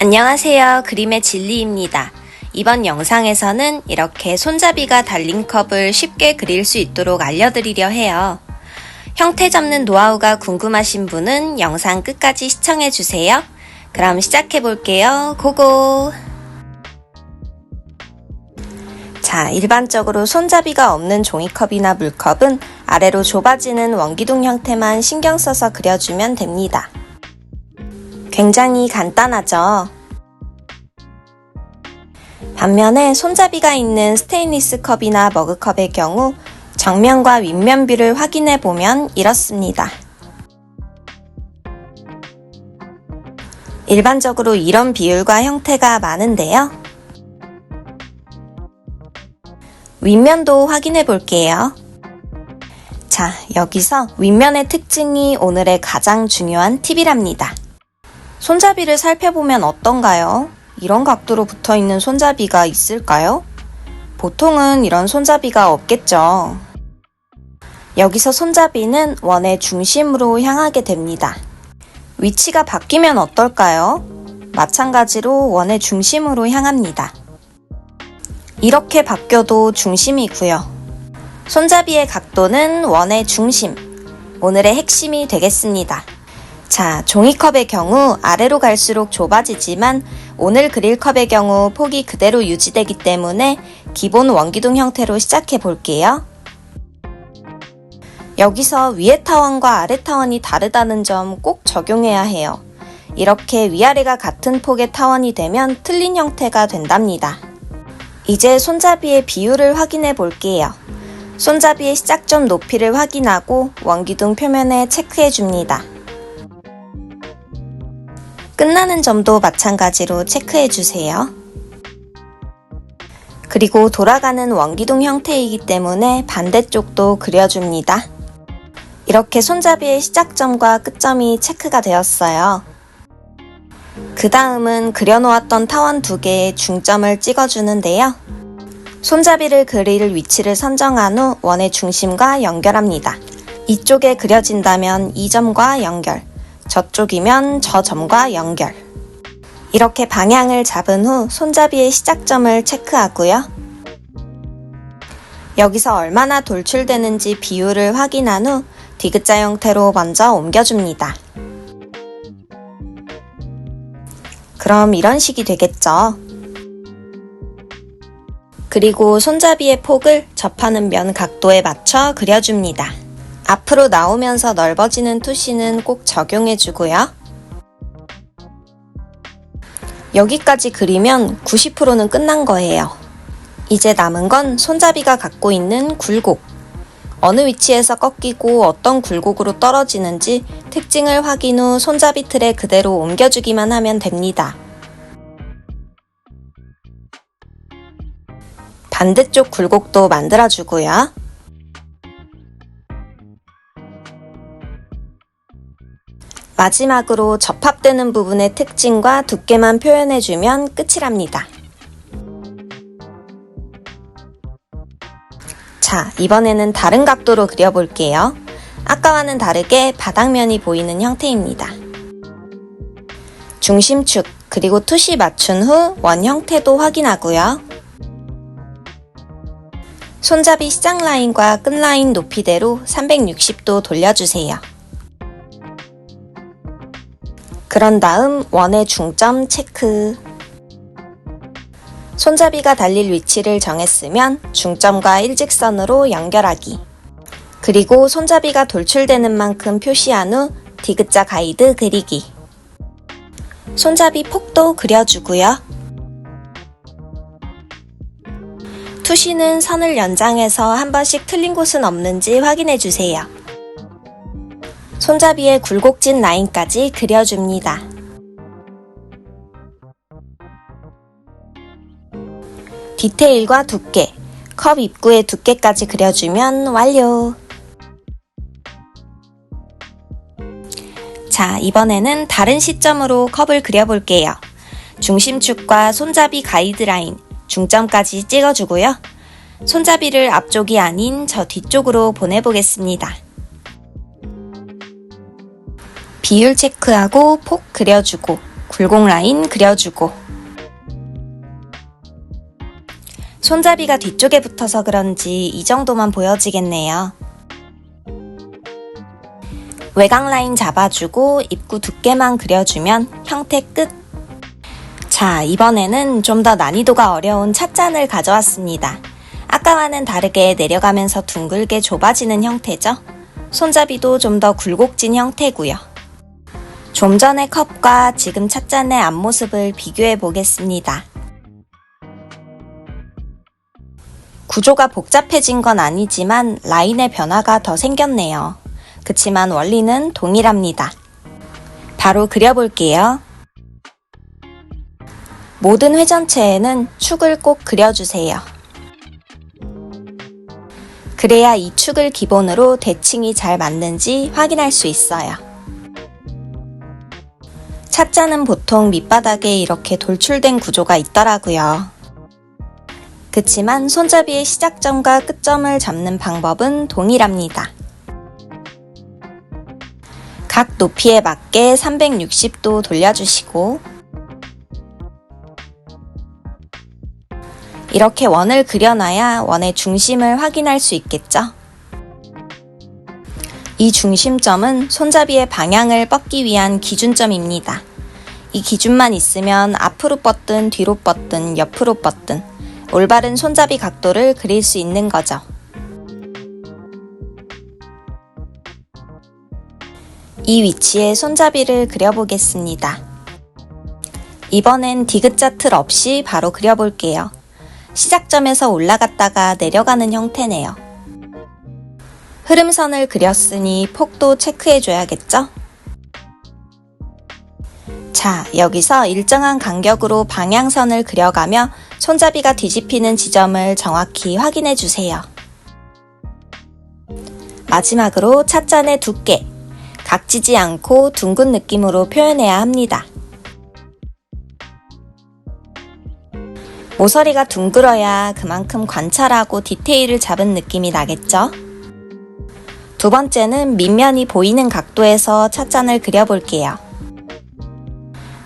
안녕하세요. 그림의 진리입니다. 이번 영상에서는 이렇게 손잡이가 달린 컵을 쉽게 그릴 수 있도록 알려드리려 해요. 형태 잡는 노하우가 궁금하신 분은 영상 끝까지 시청해주세요. 그럼 시작해볼게요. 고고! 자, 일반적으로 손잡이가 없는 종이컵이나 물컵은 아래로 좁아지는 원기둥 형태만 신경 써서 그려주면 됩니다. 굉장히 간단하죠? 반면에 손잡이가 있는 스테인리스 컵이나 머그컵의 경우 정면과 윗면 뷰를 확인해 보면 이렇습니다. 일반적으로 이런 비율과 형태가 많은데요. 윗면도 확인해 볼게요. 자, 여기서 윗면의 특징이 오늘의 가장 중요한 팁이랍니다. 손잡이를 살펴보면 어떤가요? 이런 각도로 붙어있는 손잡이가 있을까요? 보통은 이런 손잡이가 없겠죠. 여기서 손잡이는 원의 중심으로 향하게 됩니다. 위치가 바뀌면 어떨까요? 마찬가지로 원의 중심으로 향합니다. 이렇게 바뀌어도 중심이고요. 손잡이의 각도는 원의 중심, 오늘의 핵심이 되겠습니다. 자, 종이컵의 경우 아래로 갈수록 좁아지지만 오늘 그릴 컵의 경우 폭이 그대로 유지되기 때문에 기본 원기둥 형태로 시작해 볼게요. 여기서 위에 타원과 아래 타원이 다르다는 점 꼭 적용해야 해요. 이렇게 위아래가 같은 폭의 타원이 되면 틀린 형태가 된답니다. 이제 손잡이의 비율을 확인해 볼게요. 손잡이의 시작점 높이를 확인하고 원기둥 표면에 체크해 줍니다. 끝나는 점도 마찬가지로 체크해 주세요. 그리고 돌아가는 원기둥 형태이기 때문에 반대쪽도 그려줍니다. 이렇게 손잡이의 시작점과 끝점이 체크가 되었어요. 그 다음은 그려놓았던 타원 2개의 중점을 찍어주는데요. 손잡이를 그릴 위치를 선정한 후 원의 중심과 연결합니다. 이쪽에 그려진다면 이 점과 연결, 저쪽이면 저 점과 연결. 이렇게 방향을 잡은 후 손잡이의 시작점을 체크하고요. 여기서 얼마나 돌출되는지 비율을 확인한 후 디귿자 형태로 먼저 옮겨줍니다. 그럼 이런 식이 되겠죠. 그리고 손잡이의 폭을 접하는 면 각도에 맞춰 그려줍니다. 앞으로 나오면서 넓어지는 투시는 꼭 적용해주고요. 여기까지 그리면 90%는 끝난 거예요. 이제 남은 건 손잡이가 갖고 있는 굴곡. 어느 위치에서 꺾이고 어떤 굴곡으로 떨어지는지 특징을 확인 후 손잡이 틀에 그대로 옮겨주기만 하면 됩니다. 반대쪽 굴곡도 만들어주고요. 마지막으로 접합되는 부분의 특징과 두께만 표현해주면 끝이랍니다. 자, 이번에는 다른 각도로 그려볼게요. 아까와는 다르게 바닥면이 보이는 형태입니다. 중심축, 그리고 투시 맞춘 후 원 형태도 확인하고요. 손잡이 시작 라인과 끝 라인 높이대로 360도 돌려주세요. 그런 다음 원의 중점 체크. 손잡이가 달릴 위치를 정했으면 중점과 일직선으로 연결하기. 그리고 손잡이가 돌출되는 만큼 표시한 후 디귿자 가이드 그리기. 손잡이 폭도 그려주고요. 투시는 선을 연장해서 한 번씩 틀린 곳은 없는지 확인해주세요. 손잡이의 굴곡진 라인까지 그려줍니다. 디테일과 두께, 컵 입구의 두께까지 그려주면 완료! 자, 이번에는 다른 시점으로 컵을 그려볼게요. 중심축과 손잡이 가이드라인, 중점까지 찍어주고요. 손잡이를 앞쪽이 아닌 저 뒤쪽으로 보내보겠습니다. 비율 체크하고 폭 그려주고 굴곡 라인 그려주고, 손잡이가 뒤쪽에 붙어서 그런지 이 정도만 보여지겠네요. 외곽 라인 잡아주고 입구 두께만 그려주면 형태 끝! 자, 이번에는 좀 더 난이도가 어려운 찻잔을 가져왔습니다. 아까와는 다르게 내려가면서 둥글게 좁아지는 형태죠. 손잡이도 좀 더 굴곡진 형태고요. 좀 전의 컵과 지금 찻잔의 앞모습을 비교해 보겠습니다. 구조가 복잡해진 건 아니지만 라인의 변화가 더 생겼네요. 그치만 원리는 동일합니다. 바로 그려볼게요. 모든 회전체에는 축을 꼭 그려주세요. 그래야 이 축을 기본으로 대칭이 잘 맞는지 확인할 수 있어요. 찻잔은 보통 밑바닥에 이렇게 돌출된 구조가 있더라고요. 그치만 손잡이의 시작점과 끝점을 잡는 방법은 동일합니다. 각 높이에 맞게 360도 돌려주시고, 이렇게 원을 그려놔야 원의 중심을 확인할 수 있겠죠? 이 중심점은 손잡이의 방향을 뻗기 위한 기준점입니다. 이 기준만 있으면 앞으로 뻗든 뒤로 뻗든 옆으로 뻗든 올바른 손잡이 각도를 그릴 수 있는 거죠. 이 위치에 손잡이를 그려보겠습니다. 이번엔 디귿자 틀 없이 바로 그려볼게요. 시작점에서 올라갔다가 내려가는 형태네요. 흐름선을 그렸으니 폭도 체크해줘야겠죠? 자, 여기서 일정한 간격으로 방향선을 그려가며 손잡이가 뒤집히는 지점을 정확히 확인해주세요. 마지막으로 찻잔의 두께, 각지지 않고 둥근 느낌으로 표현해야 합니다. 모서리가 둥글어야 그만큼 관찰하고 디테일을 잡은 느낌이 나겠죠? 두 번째는 밑면이 보이는 각도에서 찻잔을 그려볼게요.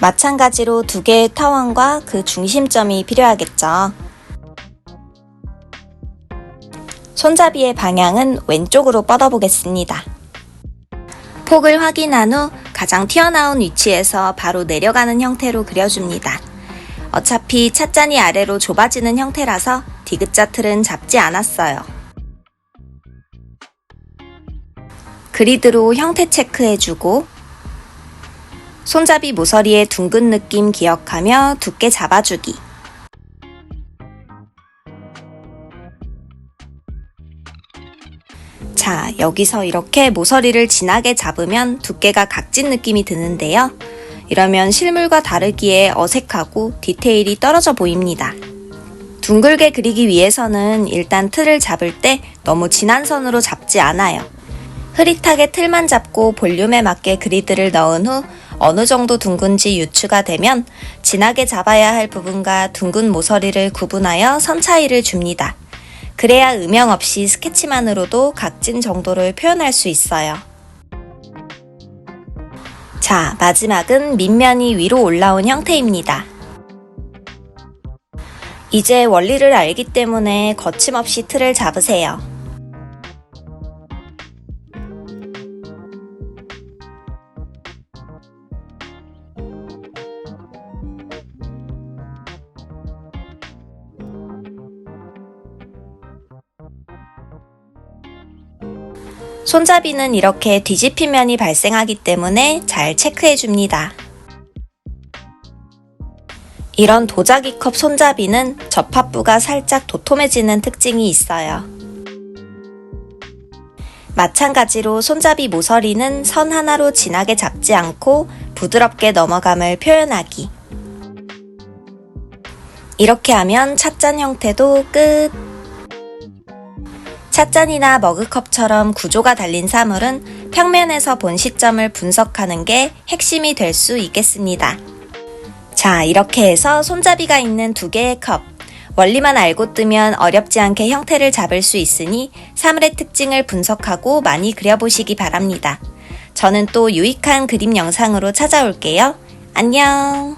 마찬가지로 두 개의 타원과 그 중심점이 필요하겠죠. 손잡이의 방향은 왼쪽으로 뻗어보겠습니다. 폭을 확인한 후 가장 튀어나온 위치에서 바로 내려가는 형태로 그려줍니다. 어차피 찻잔이 아래로 좁아지는 형태라서 디귿자 틀은 잡지 않았어요. 그리드로 형태 체크해주고, 손잡이 모서리의 둥근 느낌 기억하며 두께 잡아주기. 자, 여기서 이렇게 모서리를 진하게 잡으면 두께가 각진 느낌이 드는데요. 이러면 실물과 다르기에 어색하고 디테일이 떨어져 보입니다. 둥글게 그리기 위해서는 일단 틀을 잡을 때 너무 진한 선으로 잡지 않아요. 흐릿하게 틀만 잡고 볼륨에 맞게 그리드를 넣은 후 어느 정도 둥근지 유추가 되면 진하게 잡아야 할 부분과 둥근 모서리를 구분하여 선 차이를 줍니다. 그래야 음영 없이 스케치만으로도 각진 정도를 표현할 수 있어요. 자, 마지막은 밑면이 위로 올라온 형태입니다. 이제 원리를 알기 때문에 거침없이 틀을 잡으세요. 손잡이는 이렇게 뒤집힌 면이 발생하기 때문에 잘 체크해줍니다. 이런 도자기컵 손잡이는 접합부가 살짝 도톰해지는 특징이 있어요. 마찬가지로 손잡이 모서리는 선 하나로 진하게 잡지 않고 부드럽게 넘어감을 표현하기. 이렇게 하면 찻잔 형태도 끝! 찻잔이나 머그컵처럼 구조가 달린 사물은 평면에서 본 시점을 분석하는 게 핵심이 될 수 있겠습니다. 자, 이렇게 해서 손잡이가 있는 두 개의 컵, 원리만 알고 뜨면 어렵지 않게 형태를 잡을 수 있으니 사물의 특징을 분석하고 많이 그려보시기 바랍니다. 저는 또 유익한 그림 영상으로 찾아올게요. 안녕!